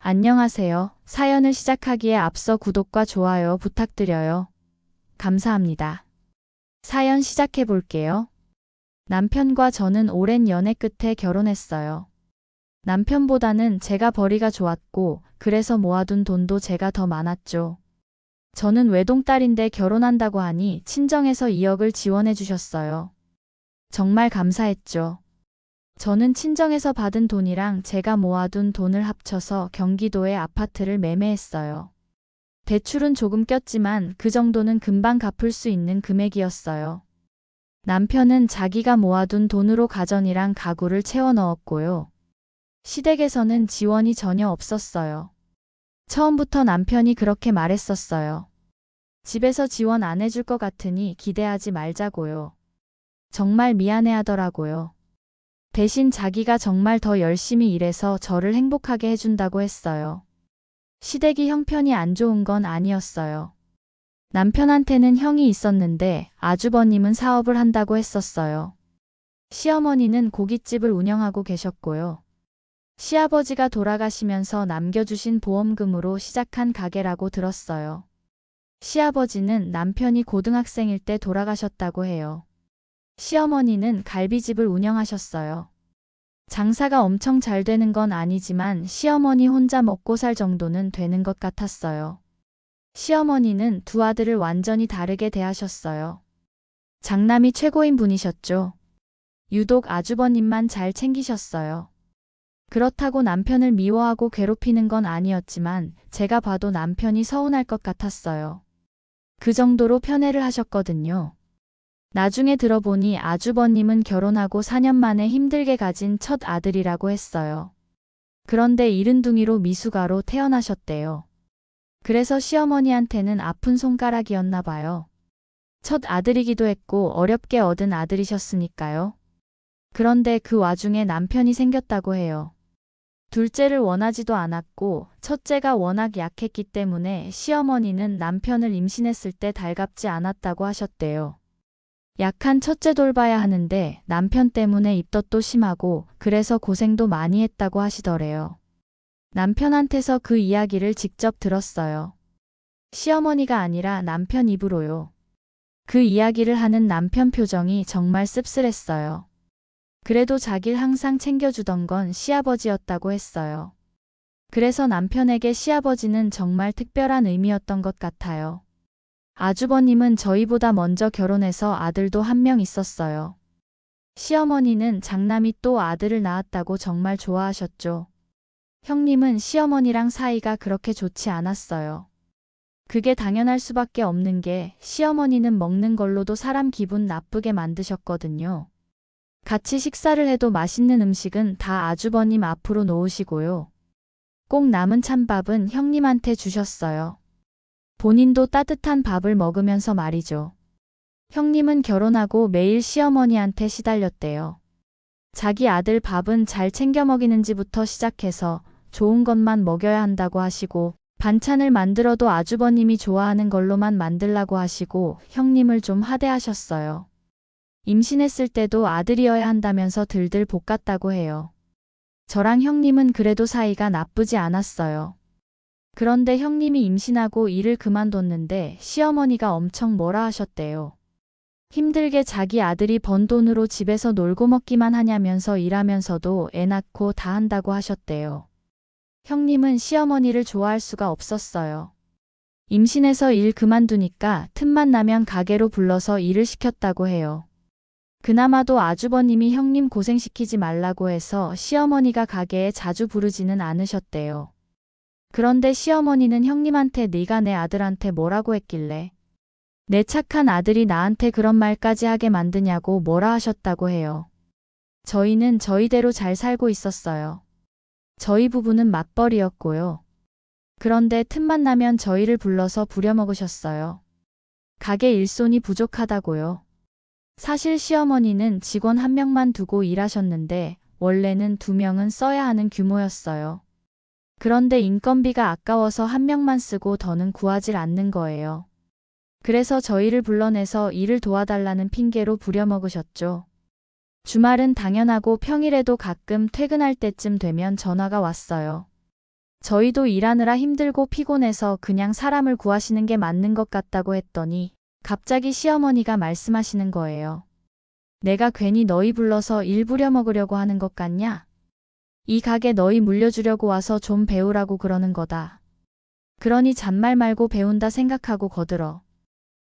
안녕하세요. 사연을 시작하기에 앞서 구독과 좋아요 부탁드려요. 감사합니다. 사연 시작해 볼게요. 남편과 저는 오랜 연애 끝에 결혼했어요. 남편보다는 제가 벌이가 좋았고, 그래서 모아둔 돈도 제가 더 많았죠. 저는 외동딸인데 결혼한다고 하니 친정에서 2억을 지원해 주셨어요. 정말 감사했죠. 저는 친정에서 받은 돈이랑 제가 모아둔 돈을 합쳐서 경기도에 아파트를 매매했어요. 대출은 조금 꼈지만 그 정도는 금방 갚을 수 있는 금액이었어요. 남편은 자기가 모아둔 돈으로 가전이랑 가구를 채워 넣었고요. 시댁에서는 지원이 전혀 없었어요. 처음부터 남편이 그렇게 말했었어요. 집에서 지원 안 해줄 것 같으니 기대하지 말자고요. 정말 미안해 하더라고요. 대신 자기가 정말 더 열심히 일해서 저를 행복하게 해준다고 했어요. 시댁이 형편이 안 좋은 건 아니었어요. 남편한테는 형이 있었는데 아주버님은 사업을 한다고 했었어요. 시어머니는 고깃집을 운영하고 계셨고요. 시아버지가 돌아가시면서 남겨주신 보험금으로 시작한 가게라고 들었어요. 시아버지는 남편이 고등학생일 때 돌아가셨다고 해요. 시어머니는 갈비집을 운영하셨어요. 장사가 엄청 잘 되는 건 아니지만 시어머니 혼자 먹고 살 정도는 되는 것 같았어요. 시어머니는 두 아들을 완전히 다르게 대하셨어요. 장남이 최고인 분이셨죠. 유독 아주버님만 잘 챙기셨어요. 그렇다고 남편을 미워하고 괴롭히는 건 아니었지만 제가 봐도 남편이 서운할 것 같았어요. 그 정도로 편애를 하셨거든요. 나중에 들어보니 아주버님은 결혼하고 4년 만에 힘들게 가진 첫 아들이라고 했어요. 그런데 이른둥이로 미숙아로 태어나셨대요. 그래서 시어머니한테는 아픈 손가락이었나 봐요. 첫 아들이기도 했고 어렵게 얻은 아들이셨으니까요. 그런데 그 와중에 남편이 생겼다고 해요. 둘째를 원하지도 않았고 첫째가 워낙 약했기 때문에 시어머니는 남편을 임신했을 때 달갑지 않았다고 하셨대요. 약한 첫째 돌봐야 하는데 남편 때문에 입덧도 심하고 그래서 고생도 많이 했다고 하시더래요. 남편한테서 그 이야기를 직접 들었어요. 시어머니가 아니라 남편 입으로요. 그 이야기를 하는 남편 표정이 정말 씁쓸했어요. 그래도 자기를 항상 챙겨주던 건 시아버지였다고 했어요. 그래서 남편에게 시아버지는 정말 특별한 의미였던 것 같아요. 아주버님은 저희보다 먼저 결혼해서 아들도 한 명 있었어요. 시어머니는 장남이 또 아들을 낳았다고 정말 좋아하셨죠. 형님은 시어머니랑 사이가 그렇게 좋지 않았어요. 그게 당연할 수밖에 없는 게 시어머니는 먹는 걸로도 사람 기분 나쁘게 만드셨거든요. 같이 식사를 해도 맛있는 음식은 다 아주버님 앞으로 놓으시고요. 꼭 남은 찬밥은 형님한테 주셨어요. 본인도 따뜻한 밥을 먹으면서 말이죠. 형님은 결혼하고 매일 시어머니한테 시달렸대요. 자기 아들 밥은 잘 챙겨 먹이는지부터 시작해서 좋은 것만 먹여야 한다고 하시고 반찬을 만들어도 아주버님이 좋아하는 걸로만 만들라고 하시고 형님을 좀 하대하셨어요. 임신했을 때도 아들이어야 한다면서 들들 볶았다고 해요. 저랑 형님은 그래도 사이가 나쁘지 않았어요. 그런데 형님이 임신하고 일을 그만뒀는데 시어머니가 엄청 뭐라 하셨대요. 힘들게 자기 아들이 번 돈으로 집에서 놀고 먹기만 하냐면서 일하면서도 애 낳고 다 한다고 하셨대요. 형님은 시어머니를 좋아할 수가 없었어요. 임신해서 일 그만두니까 틈만 나면 가게로 불러서 일을 시켰다고 해요. 그나마도 아주버님이 형님 고생시키지 말라고 해서 시어머니가 가게에 자주 부르지는 않으셨대요. 그런데 시어머니는 형님한테 네가 내 아들한테 뭐라고 했길래 내 착한 아들이 나한테 그런 말까지 하게 만드냐고 뭐라 하셨다고 해요. 저희는 저희대로 잘 살고 있었어요. 저희 부부는 맞벌이였고요. 그런데 틈만 나면 저희를 불러서 부려먹으셨어요. 가게 일손이 부족하다고요. 사실 시어머니는 직원 한 명만 두고 일하셨는데 원래는 2명은 써야 하는 규모였어요. 그런데 인건비가 아까워서 한 명만 쓰고 더는 구하질 않는 거예요. 그래서 저희를 불러내서 일을 도와달라는 핑계로 부려먹으셨죠. 주말은 당연하고 평일에도 가끔 퇴근할 때쯤 되면 전화가 왔어요. 저희도 일하느라 힘들고 피곤해서 그냥 사람을 구하시는 게 맞는 것 같다고 했더니 갑자기 시어머니가 말씀하시는 거예요. 내가 괜히 너희 불러서 일 부려먹으려고 하는 것 같냐? 이 가게 너희 물려주려고 와서 좀 배우라고 그러는 거다. 그러니 잔말 말고 배운다 생각하고 거들어.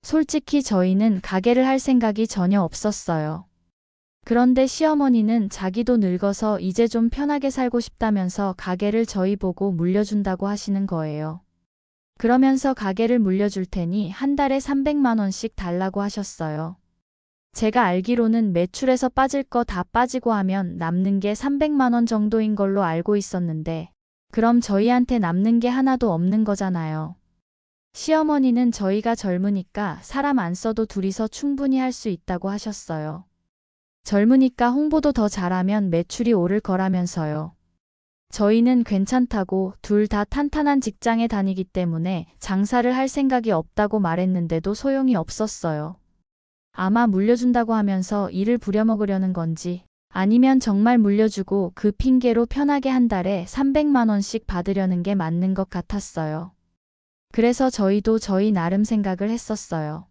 솔직히 저희는 가게를 할 생각이 전혀 없었어요. 그런데 시어머니는 자기도 늙어서 이제 좀 편하게 살고 싶다면서 가게를 저희 보고 물려준다고 하시는 거예요. 그러면서 가게를 물려줄 테니 한 달에 300만 원씩 달라고 하셨어요. 제가 알기로는 매출에서 빠질 거 다 빠지고 하면 남는 게 300만 원 정도인 걸로 알고 있었는데 그럼 저희한테 남는 게 하나도 없는 거잖아요. 시어머니는 저희가 젊으니까 사람 안 써도 둘이서 충분히 할 수 있다고 하셨어요. 젊으니까 홍보도 더 잘하면 매출이 오를 거라면서요. 저희는 괜찮다고 둘 다 탄탄한 직장에 다니기 때문에 장사를 할 생각이 없다고 말했는데도 소용이 없었어요. 아마 물려준다고 하면서 일을 부려먹으려는 건지 아니면 정말 물려주고 그 핑계로 편하게 한 달에 300만 원씩 받으려는 게 맞는 것 같았어요. 그래서 저희도 저희 나름 생각을 했었어요.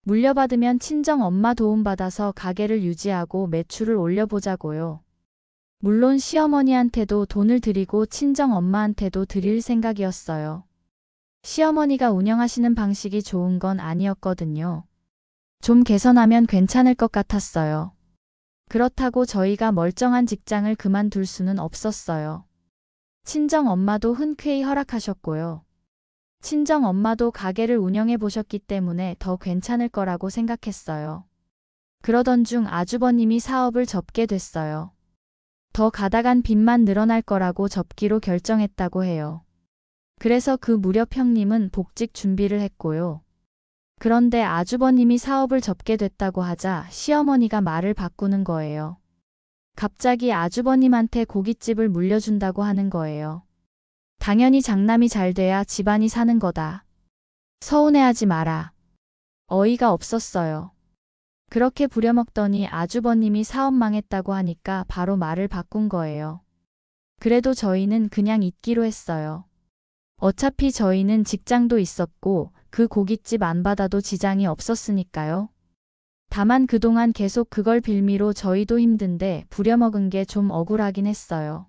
물려받으면 친정 엄마 도움받아서 가게를 유지하고 매출을 올려보자고요. 물론 시어머니한테도 돈을 드리고 친정 엄마한테도 드릴 생각이었어요. 시어머니가 운영하시는 방식이 좋은 건 아니었거든요. 좀 개선하면 괜찮을 것 같았어요. 그렇다고 저희가 멀쩡한 직장을 그만둘 수는 없었어요. 친정 엄마도 흔쾌히 허락하셨고요. 친정 엄마도 가게를 운영해 보셨기 때문에 더 괜찮을 거라고 생각했어요. 그러던 중 아주버님이 사업을 접게 됐어요. 더 가다간 빚만 늘어날 거라고 접기로 결정했다고 해요. 그래서 그 무렵 형님은 복직 준비를 했고요. 그런데 아주버님이 사업을 접게 됐다고 하자 시어머니가 말을 바꾸는 거예요. 갑자기 아주버님한테 고깃집을 물려준다고 하는 거예요. 당연히 장남이 잘 돼야 집안이 사는 거다. 서운해하지 마라. 어이가 없었어요. 그렇게 부려먹더니 아주버님이 사업 망했다고 하니까 바로 말을 바꾼 거예요. 그래도 저희는 그냥 있기로 했어요. 어차피 저희는 직장도 있었고 그 고깃집 안 받아도 지장이 없었으니까요. 다만 그동안 계속 그걸 빌미로 저희도 힘든데 부려먹은 게 좀 억울하긴 했어요.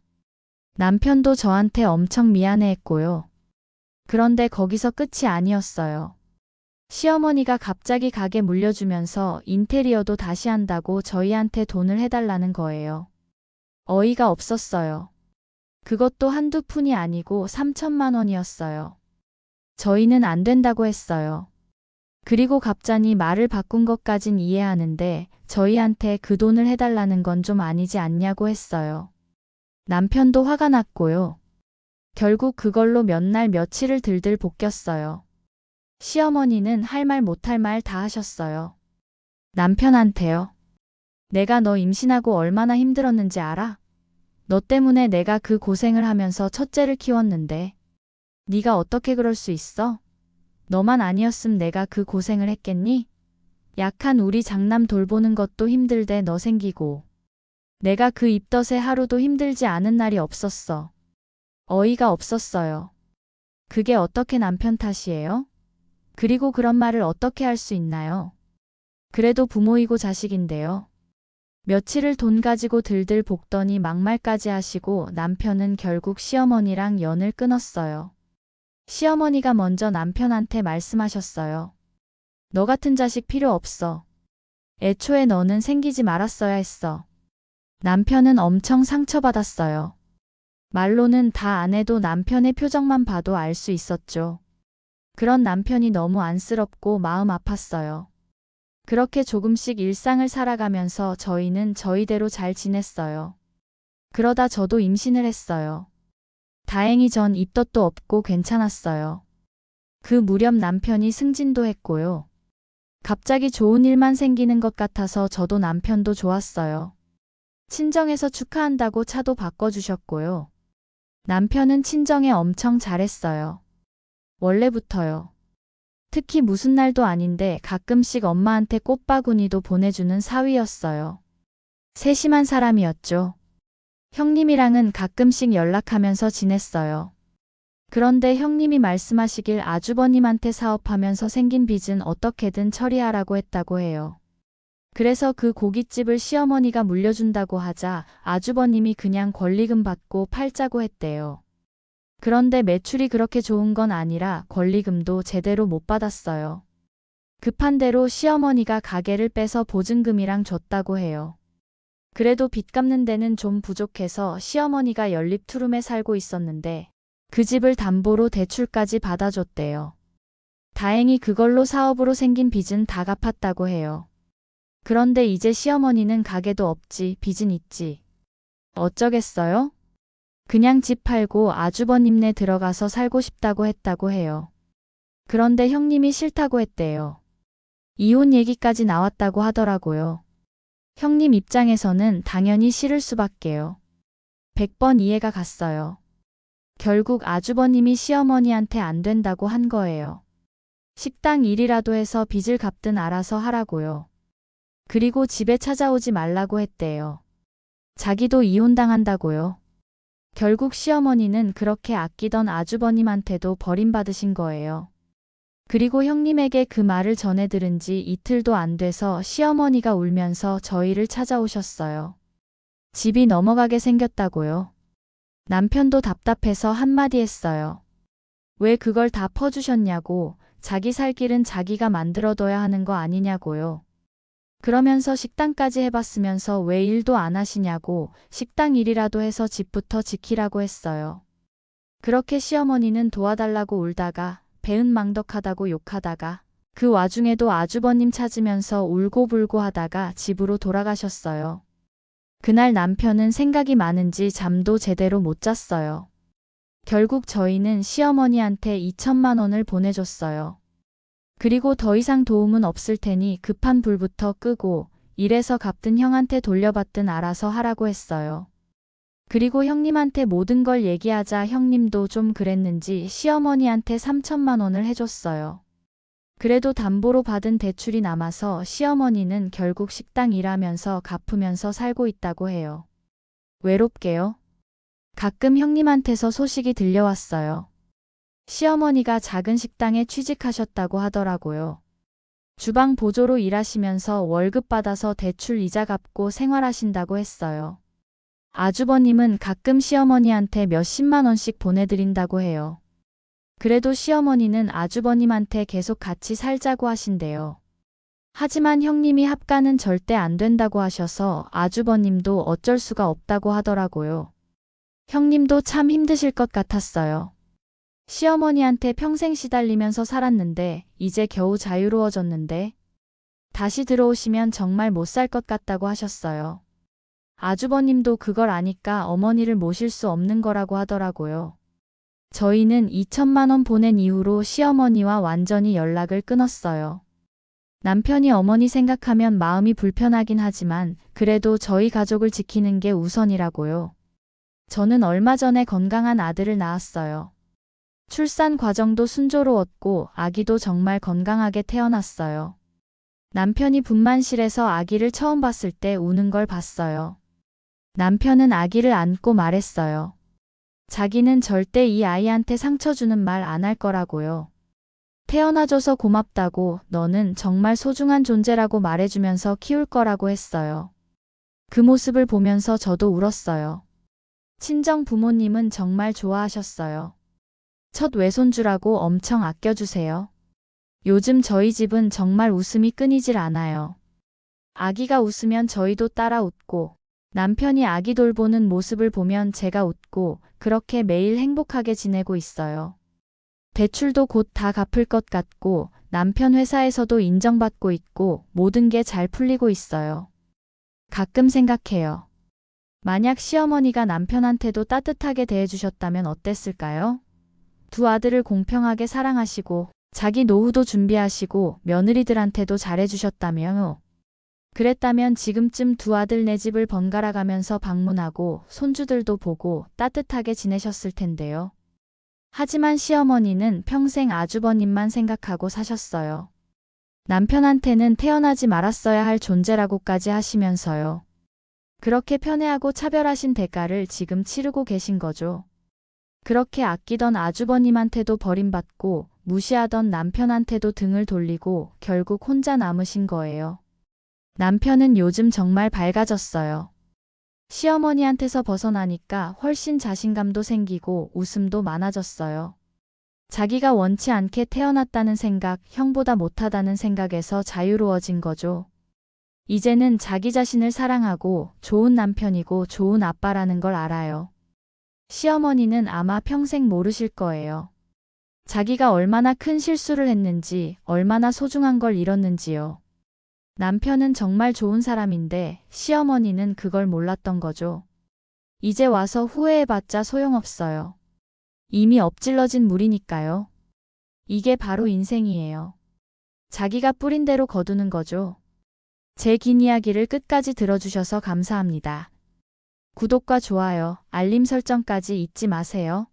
남편도 저한테 엄청 미안해했고요. 그런데 거기서 끝이 아니었어요. 시어머니가 갑자기 가게 물려주면서 인테리어도 다시 한다고 저희한테 돈을 해달라는 거예요. 어이가 없었어요. 그것도 한두 푼이 아니고 3천만 원이었어요. 저희는 안 된다고 했어요. 그리고 갑자기 말을 바꾼 것까진 이해하는데 저희한테 그 돈을 해달라는 건 좀 아니지 않냐고 했어요. 남편도 화가 났고요. 결국 그걸로 몇 날 며칠을 들들 볶였어요. 시어머니는 할 말 못할 말 다 하셨어요. 남편한테요. 내가 너 임신하고 얼마나 힘들었는지 알아? 너 때문에 내가 그 고생을 하면서 첫째를 키웠는데 네가 어떻게 그럴 수 있어? 너만 아니었음 내가 그 고생을 했겠니? 약한 우리 장남 돌보는 것도 힘들대 너 생기고. 내가 그 입덧에 하루도 힘들지 않은 날이 없었어. 어이가 없었어요. 그게 어떻게 남편 탓이에요? 그리고 그런 말을 어떻게 할 수 있나요? 그래도 부모이고 자식인데요. 며칠을 돈 가지고 들들 볶더니 막말까지 하시고 남편은 결국 시어머니랑 연을 끊었어요. 시어머니가 먼저 남편한테 말씀하셨어요. 너 같은 자식 필요 없어. 애초에 너는 생기지 말았어야 했어. 남편은 엄청 상처받았어요. 말로는 다 안 해도 남편의 표정만 봐도 알 수 있었죠. 그런 남편이 너무 안쓰럽고 마음 아팠어요. 그렇게 조금씩 일상을 살아가면서 저희는 저희대로 잘 지냈어요. 그러다 저도 임신을 했어요. 다행히 전 입덧도 없고 괜찮았어요. 그 무렵 남편이 승진도 했고요. 갑자기 좋은 일만 생기는 것 같아서 저도 남편도 좋았어요. 친정에서 축하한다고 차도 바꿔주셨고요. 남편은 친정에 엄청 잘했어요. 원래부터요. 특히 무슨 날도 아닌데 가끔씩 엄마한테 꽃바구니도 보내주는 사위였어요. 세심한 사람이었죠. 형님이랑은 가끔씩 연락하면서 지냈어요. 그런데 형님이 말씀하시길 아주버님한테 사업하면서 생긴 빚은 어떻게든 처리하라고 했다고 해요. 그래서 그 고깃집을 시어머니가 물려준다고 하자 아주버님이 그냥 권리금 받고 팔자고 했대요. 그런데 매출이 그렇게 좋은 건 아니라 권리금도 제대로 못 받았어요. 급한 대로 시어머니가 가게를 빼서 보증금이랑 줬다고 해요. 그래도 빚 갚는 데는 좀 부족해서 시어머니가 연립투룸에 살고 있었는데 그 집을 담보로 대출까지 받아줬대요. 다행히 그걸로 사업으로 생긴 빚은 다 갚았다고 해요. 그런데 이제 시어머니는 가게도 없지, 빚은 있지. 어쩌겠어요? 그냥 집 팔고 아주버님네 들어가서 살고 싶다고 했다고 해요. 그런데 형님이 싫다고 했대요. 이혼 얘기까지 나왔다고 하더라고요. 형님 입장에서는 당연히 싫을 수밖에요. 100번 이해가 갔어요. 결국 아주버님이 시어머니한테 안 된다고 한 거예요. 식당 일이라도 해서 빚을 갚든 알아서 하라고요. 그리고 집에 찾아오지 말라고 했대요. 자기도 이혼당한다고요. 결국 시어머니는 그렇게 아끼던 아주버님한테도 버림받으신 거예요. 그리고 형님에게 그 말을 전해 들은 지 이틀도 안 돼서 시어머니가 울면서 저희를 찾아오셨어요. 집이 넘어가게 생겼다고요. 남편도 답답해서 한마디 했어요. 왜 그걸 다 퍼주셨냐고, 자기 살 길은 자기가 만들어둬야 하는 거 아니냐고요. 그러면서 식당까지 해봤으면서 왜 일도 안 하시냐고, 식당 일이라도 해서 집부터 지키라고 했어요. 그렇게 시어머니는 도와달라고 울다가 배은망덕하다고 욕하다가 그 와중에도 아주버님 찾으면서 울고불고 하다가 집으로 돌아가셨어요. 그날 남편은 생각이 많은지 잠도 제대로 못 잤어요. 결국 저희는 시어머니한테 2천만 원을 보내줬어요. 그리고 더 이상 도움은 없을 테니 급한 불부터 끄고 일해서 갚든 형한테 돌려받든 알아서 하라고 했어요. 그리고 형님한테 모든 걸 얘기하자 형님도 좀 그랬는지 시어머니한테 3천만 원을 해줬어요. 그래도 담보로 받은 대출이 남아서 시어머니는 결국 식당 일하면서 갚으면서 살고 있다고 해요. 외롭게요? 가끔 형님한테서 소식이 들려왔어요. 시어머니가 작은 식당에 취직하셨다고 하더라고요. 주방 보조로 일하시면서 월급 받아서 대출 이자 갚고 생활하신다고 했어요. 아주버님은 가끔 시어머니한테 몇십만 원씩 보내드린다고 해요. 그래도 시어머니는 아주버님한테 계속 같이 살자고 하신대요. 하지만 형님이 합가는 절대 안 된다고 하셔서 아주버님도 어쩔 수가 없다고 하더라고요. 형님도 참 힘드실 것 같았어요. 시어머니한테 평생 시달리면서 살았는데 이제 겨우 자유로워졌는데 다시 들어오시면 정말 못 살 것 같다고 하셨어요. 아주버님도 그걸 아니까 어머니를 모실 수 없는 거라고 하더라고요. 저희는 2천만 원 보낸 이후로 시어머니와 완전히 연락을 끊었어요. 남편이 어머니 생각하면 마음이 불편하긴 하지만 그래도 저희 가족을 지키는 게 우선이라고요. 저는 얼마 전에 건강한 아들을 낳았어요. 출산 과정도 순조로웠고 아기도 정말 건강하게 태어났어요. 남편이 분만실에서 아기를 처음 봤을 때 우는 걸 봤어요. 남편은 아기를 안고 말했어요. 자기는 절대 이 아이한테 상처 주는 말 안 할 거라고요. 태어나줘서 고맙다고, 너는 정말 소중한 존재라고 말해주면서 키울 거라고 했어요. 그 모습을 보면서 저도 울었어요. 친정 부모님은 정말 좋아하셨어요. 첫 외손주라고 엄청 아껴주세요. 요즘 저희 집은 정말 웃음이 끊이질 않아요. 아기가 웃으면 저희도 따라 웃고, 남편이 아기 돌보는 모습을 보면 제가 웃고 그렇게 매일 행복하게 지내고 있어요. 대출도 곧 다 갚을 것 같고 남편 회사에서도 인정받고 있고 모든 게 잘 풀리고 있어요. 가끔 생각해요. 만약 시어머니가 남편한테도 따뜻하게 대해주셨다면 어땠을까요? 두 아들을 공평하게 사랑하시고 자기 노후도 준비하시고 며느리들한테도 잘해주셨다며요. 그랬다면 지금쯤 두 아들 네 집을 번갈아 가면서 방문하고 손주들도 보고 따뜻하게 지내셨을 텐데요. 하지만 시어머니는 평생 아주버님만 생각하고 사셨어요. 남편한테는 태어나지 말았어야 할 존재라고까지 하시면서요. 그렇게 편애하고 차별하신 대가를 지금 치르고 계신 거죠. 그렇게 아끼던 아주버님한테도 버림받고 무시하던 남편한테도 등을 돌리고 결국 혼자 남으신 거예요. 남편은 요즘 정말 밝아졌어요. 시어머니한테서 벗어나니까 훨씬 자신감도 생기고 웃음도 많아졌어요. 자기가 원치 않게 태어났다는 생각, 형보다 못하다는 생각에서 자유로워진 거죠. 이제는 자기 자신을 사랑하고 좋은 남편이고 좋은 아빠라는 걸 알아요. 시어머니는 아마 평생 모르실 거예요. 자기가 얼마나 큰 실수를 했는지, 얼마나 소중한 걸 잃었는지요. 남편은 정말 좋은 사람인데 시어머니는 그걸 몰랐던 거죠. 이제 와서 후회해봤자 소용없어요. 이미 엎질러진 물이니까요. 이게 바로 인생이에요. 자기가 뿌린 대로 거두는 거죠. 제 긴 이야기를 끝까지 들어주셔서 감사합니다. 구독과 좋아요, 알림 설정까지 잊지 마세요.